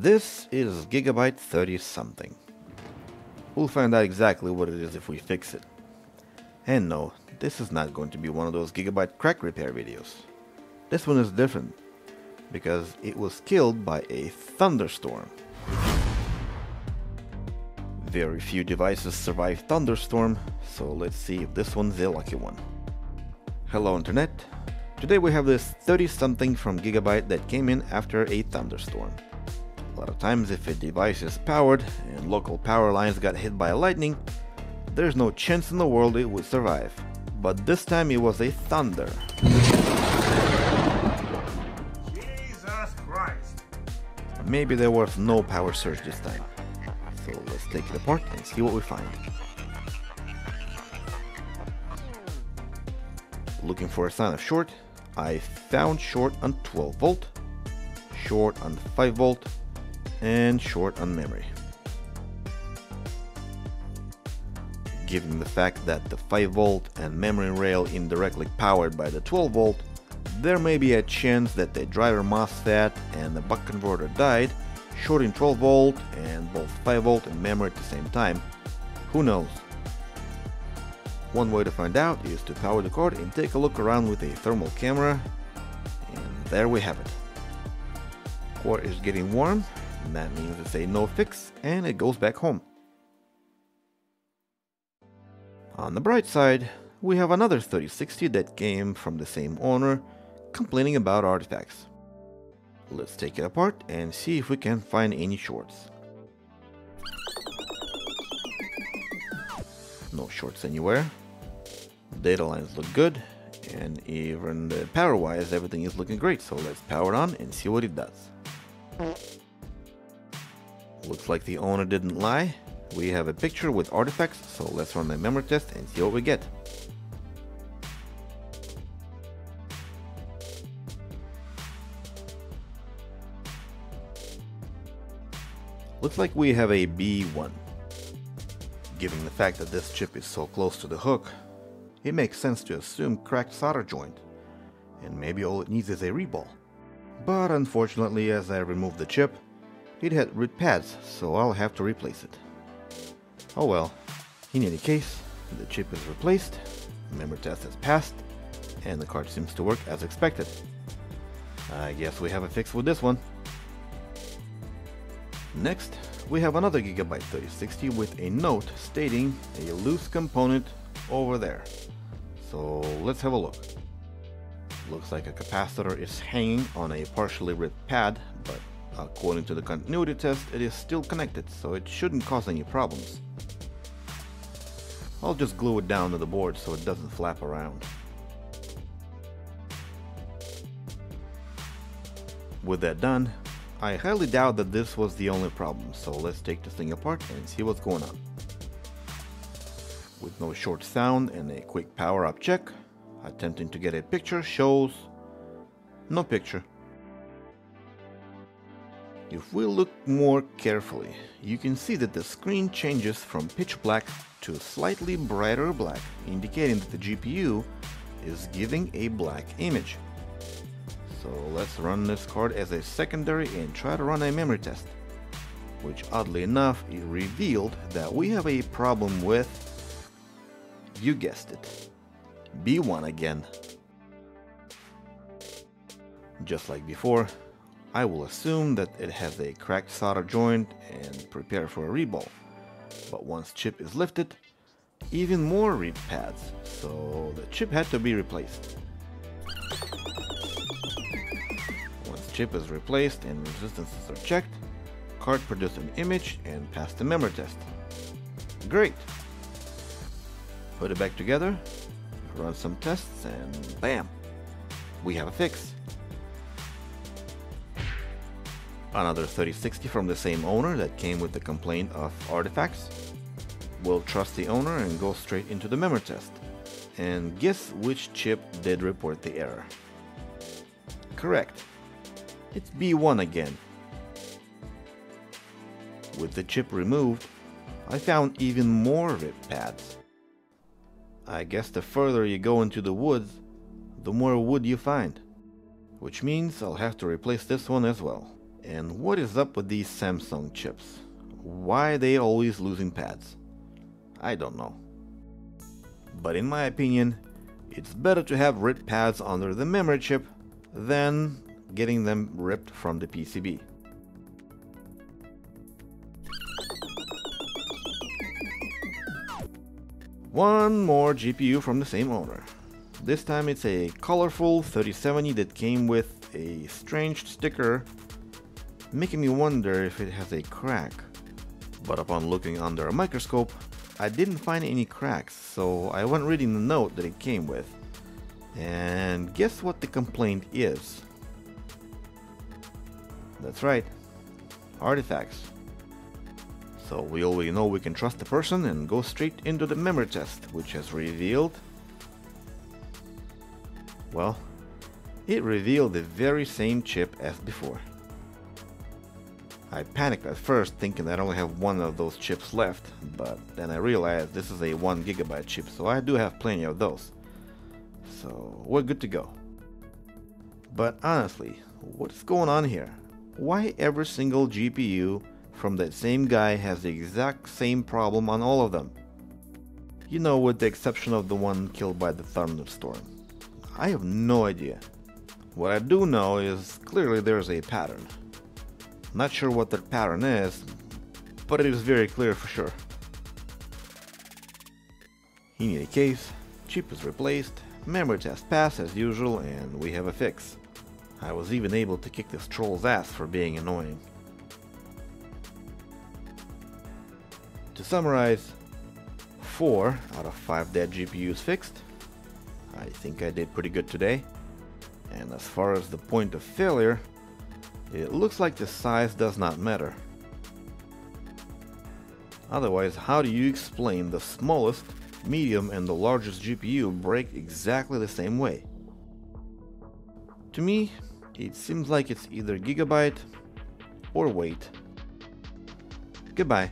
This is Gigabyte 30 something. We'll find out exactly what it is if we fix it. And no, this is not going to be one of those Gigabyte crack repair videos. This one is different, because it was killed by a thunderstorm. Very few devices survive thunderstorm, so let's see if this one's a lucky one. Hello Internet. Today we have this 30 something from Gigabyte that came in after a thunderstorm. A lot of times if a device is powered and local power lines got hit by lightning, there's no chance in the world it would survive. But this time it was a thunder. Jesus Christ! Maybe there was no power surge this time. So let's take it apart and see what we find. Looking for a sign of short, I found short on 12 volt, short on 5 volt, and short on memory. Given the fact that the 5 volt and memory rail indirectly powered by the 12 volt, there may be a chance that the driver MOSFET and the buck converter died, shorting 12 volt and both 5 volt and memory at the same time. Who knows? One way to find out is to power the card and take a look around with a thermal camera, and there we have it. Core is getting warm, and that means it's a no fix and it goes back home. On the bright side, we have another 3060 that came from the same owner, complaining about artifacts. Let's take it apart and see if we can find any shorts. No shorts anywhere. Data lines look good, and even power wise everything is looking great, so let's power it on and see what it does. Looks like the owner didn't lie. We have a picture with artifacts, so let's run a memory test and see what we get. Looks like we have a B1. Given the fact that this chip is so close to the hook, it makes sense to assume cracked solder joint, and maybe all it needs is a reball. But unfortunately, as I removed the chip, it had ripped pads, so I'll have to replace it. Oh well, in any case, the chip is replaced, memory test has passed, and the card seems to work as expected. I guess we have a fix with this one. Next, we have another Gigabyte 3060 with a note stating a loose component over there. So let's have a look. Looks like a capacitor is hanging on a partially ripped pad, but according to the continuity test it is still connected, so it shouldn't cause any problems. I'll just glue it down to the board so it doesn't flap around. With that done, I highly doubt that this was the only problem, so let's take this thing apart and see what's going on. With no short sound and a quick power up check, attempting to get a picture shows no picture. If we look more carefully, you can see that the screen changes from pitch black to slightly brighter black, indicating that the GPU is giving a black image. So let's run this card as a secondary and try to run a memory test, which oddly enough it revealed that we have a problem with, you guessed it, B1 again. Just like before, I will assume that it has a cracked solder joint and prepare for a reball, but once chip is lifted, even more ripped pads, so the chip had to be replaced. Once chip is replaced and resistances are checked, card produced an image and passed the memory test. Great! Put it back together, run some tests, and bam! We have a fix. Another 3060 from the same owner that came with the complaint of artifacts. We'll trust the owner and go straight into the memory test. And guess which chip did report the error? Correct. It's B1 again. With the chip removed, I found even more ripped pads. I guess the further you go into the woods, the more wood you find. Which means I'll have to replace this one as well. And what is up with these Samsung chips? Why are they always losing pads? I don't know. But in my opinion, it's better to have ripped pads under the memory chip than getting them ripped from the PCB. One more GPU from the same owner. This time it's a colorful 3070 that came with a strange sticker, making me wonder if it has a crack. But upon looking under a microscope, I didn't find any cracks, so I went reading the note that it came with. And guess what the complaint is? That's right, artifacts. So we already know we can trust the person and go straight into the memory test, which has revealed... well, it revealed the very same chip as before. I panicked at first thinking that I only have one of those chips left, but then I realized this is a 1 GB chip, so I do have plenty of those. So we're good to go. But honestly, what's going on here? Why every single GPU from that same guy has the exact same problem on all of them? You know, with the exception of the one killed by the thunderstorm. I have no idea. What I do know is clearly there's a pattern. Not sure what that pattern is, but it is very clear for sure. In any case, chip is replaced, memory test passed as usual, and we have a fix. I was even able to kick this troll's ass for being annoying. To summarize, 4 out of 5 dead GPUs fixed. I think I did pretty good today. And as far as the point of failure, it looks like the size does not matter. Otherwise, how do you explain the smallest, medium, and the largest GPU break exactly the same way? To me, it seems like it's either gigabyte or weight. Goodbye.